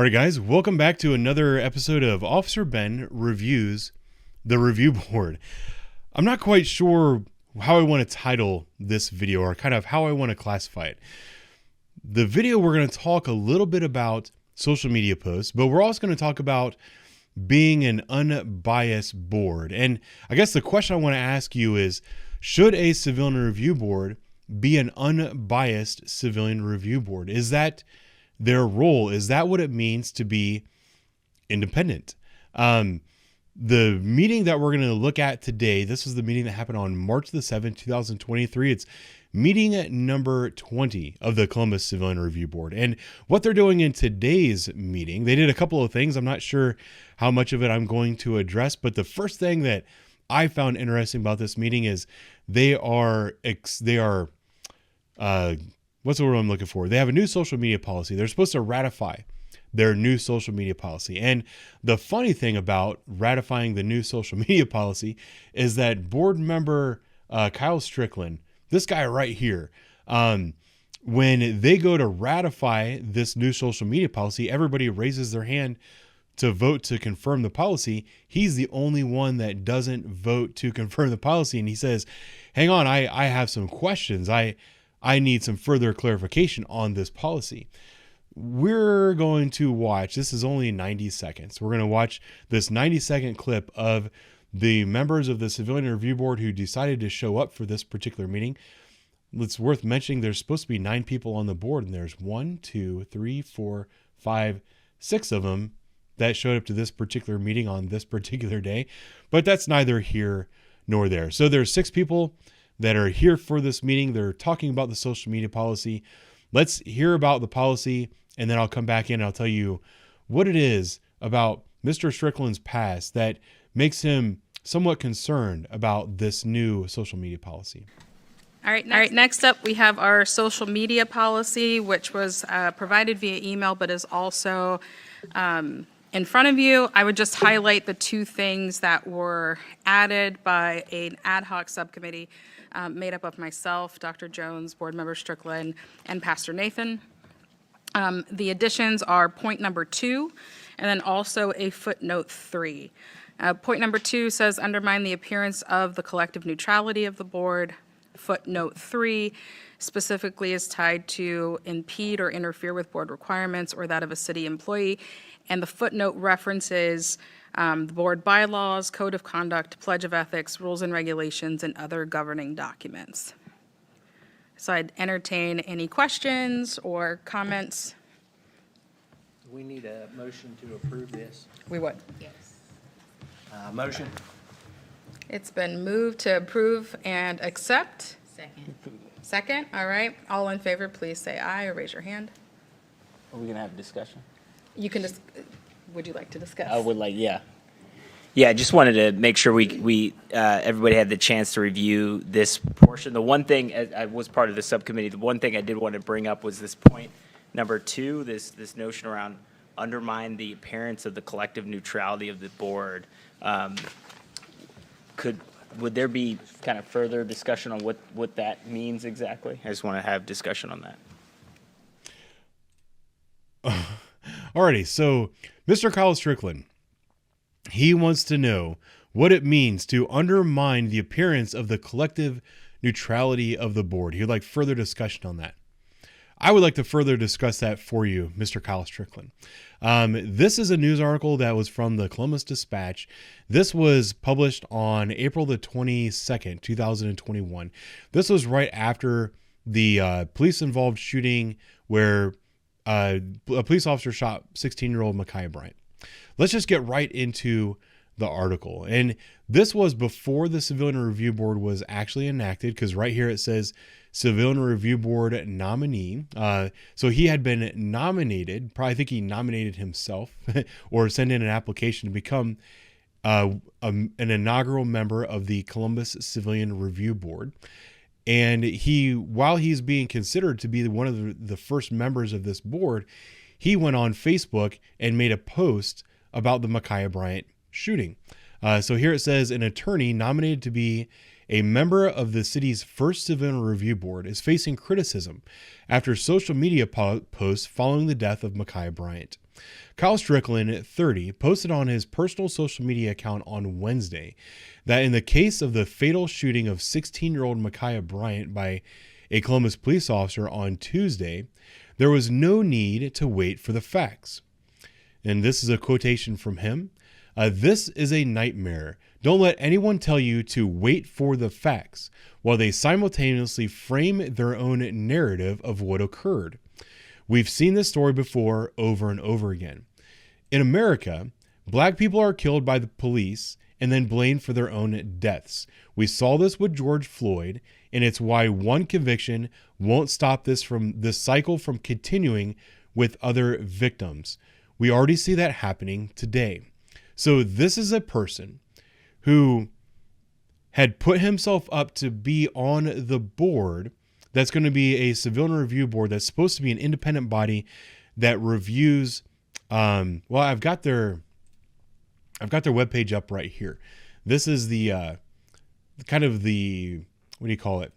All right, guys, welcome back to another episode of Officer Ben Reviews the Review Board. I'm not quite sure how I want to title this video or kind of how I want to classify it. The video, we're going to talk a little bit about social media posts, but we're also going to talk about being an unbiased board. And I guess the question I want to ask you is, should a civilian review board be an unbiased civilian review board? Is that their role? Is that what it means to be independent? The meeting that we're going to look at today, this is the meeting that happened on March the 7th, 2023. It's meeting number 20 of the Columbus Civilian Review Board. And what they're doing in today's meeting, they did a couple of things. I'm not sure how much of it I'm going to address, but the first thing that I found interesting about this meeting is they are what's the word I'm looking for? They have a new social media policy. They're supposed to ratify their new social media policy. And the funny thing about ratifying the new social media policy is that board member Kyle Strickland, this guy right here, when they go to ratify this new social media policy, everybody raises their hand to vote to confirm the policy. He's the only one that doesn't vote to confirm the policy. And he says, hang on, I have some questions. I need some further clarification on this policy. We're going to watch, this is only 90 seconds. We're going to watch this 90-second clip of the members of the Civilian Review Board who decided to show up for this particular meeting. It's worth mentioning there's supposed to be 9 people on the board, and there's 1, 2, 3, 4, 5, 6 of them that showed up to this particular meeting on this particular day. But that's neither here nor there. So there's 6 people that are here for this meeting. They're talking about the social media policy. Let's hear about the policy, and then I'll come back in and I'll tell you what it is about Mr. Strickland's past that makes him somewhat concerned about this new social media policy. All right, next up we have our social media policy, which was provided via email, but is also in front of you. I would just highlight the 2 things that were added by an ad hoc subcommittee made up of myself, Dr. Jones, Board Member Strickland, and Pastor Nathan. The additions are point number 2, and then also a footnote 3. Point number 2 says undermine the appearance of the collective neutrality of the board. Footnote 3 specifically is tied to impede or interfere with board requirements or that of a city employee. And the footnote references the board bylaws, code of conduct, pledge of ethics, rules and regulations, and other governing documents. So I'd entertain any questions or comments. We need a motion to approve this. We would. Yes. Motion? It's been moved to approve and accept. Second. Second, all right. All in favor, please say aye or raise your hand. Are we gonna have a discussion? You can just, would you like to discuss? I would like, yeah. Yeah, I just wanted to make sure we everybody had the chance to review this portion. The one thing, I was part of the subcommittee, the one thing I did want to bring up was this point number 2, this notion around undermine the appearance of the collective neutrality of the board. Would there be kind of further discussion on what that means exactly? I just want to have discussion on that. Alrighty, so Mr. Kyle Strickland, he wants to know what it means to undermine the appearance of the collective neutrality of the board. He'd like further discussion on that. I would like to further discuss that for you, Mr. Kyle Strickland. This is a news article that was from the Columbus Dispatch. This was published on April the 22nd, 2021. This was right after the police-involved shooting where a police officer shot 16-year-old Ma'Khia Bryant. Let's just get right into the article. And this was before the Civilian Review Board was actually enacted, because right here it says Civilian Review Board nominee. So he had been nominated. Probably think he nominated himself or sent in an application to become an inaugural member of the Columbus Civilian Review Board. And while he's being considered to be one of the first members of this board, he went on Facebook and made a post about the Ma'Khia Bryant shooting. So here it says, an attorney nominated to be a member of the city's first civilian review board is facing criticism after social media posts following the death of Ma'Khia Bryant. Kyle Strickland, 30, posted on his personal social media account on Wednesday that in the case of the fatal shooting of 16-year-old Micaiah Bryant by a Columbus police officer on Tuesday, there was no need to wait for the facts. And this is a quotation from him. This is a nightmare. Don't let anyone tell you to wait for the facts while they simultaneously frame their own narrative of what occurred. We've seen this story before over and over again. In America, black people are killed by the police and then blamed for their own deaths. We saw this with George Floyd, and it's why one conviction won't stop this cycle from continuing with other victims. We already see that happening today. So this is a person who had put himself up to be on the board that's going to be a civilian review board that's supposed to be an independent body that reviews. I've got their webpage up right here. This is the kind of the, what do you call it?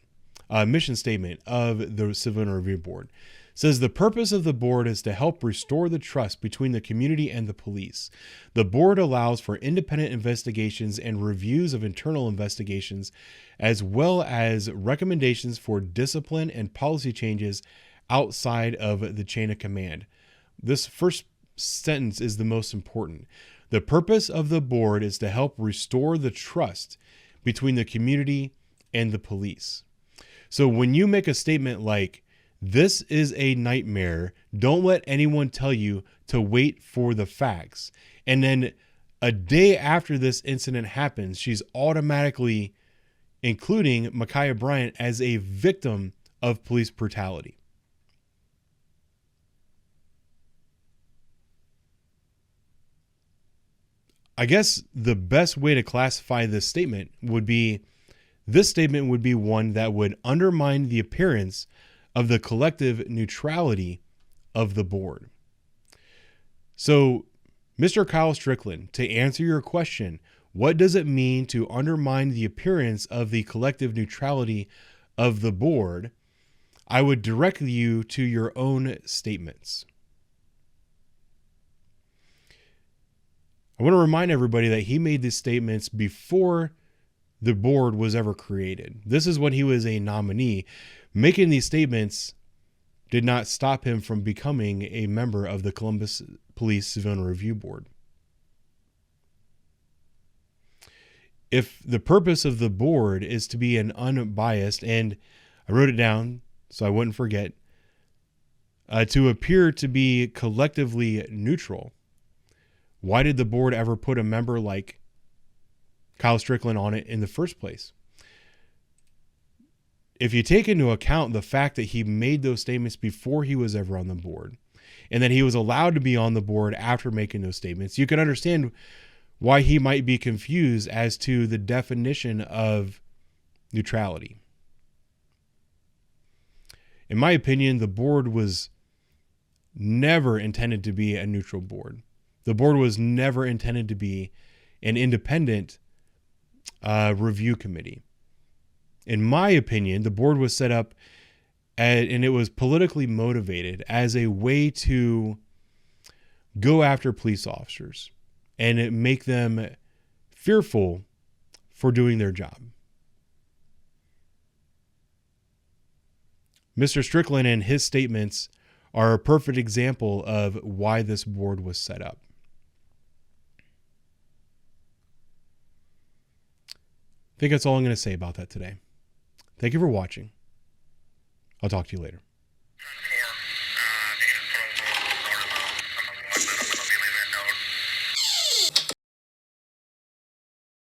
Mission statement of the Civilian Review Board. It says the purpose of the board is to help restore the trust between the community and the police. The board allows for independent investigations and reviews of internal investigations, as well as recommendations for discipline and policy changes outside of the chain of command. This first sentence is the most important. The purpose of the board is to help restore the trust between the community and the police. So when you make a statement like, this is a nightmare, don't let anyone tell you to wait for the facts, and then a day after this incident happens, she's automatically including Micaiah Bryant as a victim of police brutality. I guess the best way to classify this statement would be one that would undermine the appearance of the collective neutrality of the board. So, Mr. Kyle Strickland, to answer your question, what does it mean to undermine the appearance of the collective neutrality of the board? I would direct you to your own statements. I want to remind everybody that he made these statements before the board was ever created. This is when he was a nominee. Making these statements did not stop him from becoming a member of the Columbus Police Civilian Review Board. If the purpose of the board is to be an unbiased, and I wrote it down so I wouldn't forget, to appear to be collectively neutral, why did the board ever put a member like Kyle Strickland on it in the first place? If you take into account the fact that he made those statements before he was ever on the board, and that he was allowed to be on the board after making those statements, you can understand why he might be confused as to the definition of neutrality. In my opinion, the board was never intended to be a neutral board. The board was never intended to be an independent review committee. In my opinion, the board was set up and it was politically motivated as a way to go after police officers and make them fearful for doing their job. Mr. Strickland and his statements are a perfect example of why this board was set up. I think that's all I'm going to say about that today. Thank you for watching. I'll talk to you later.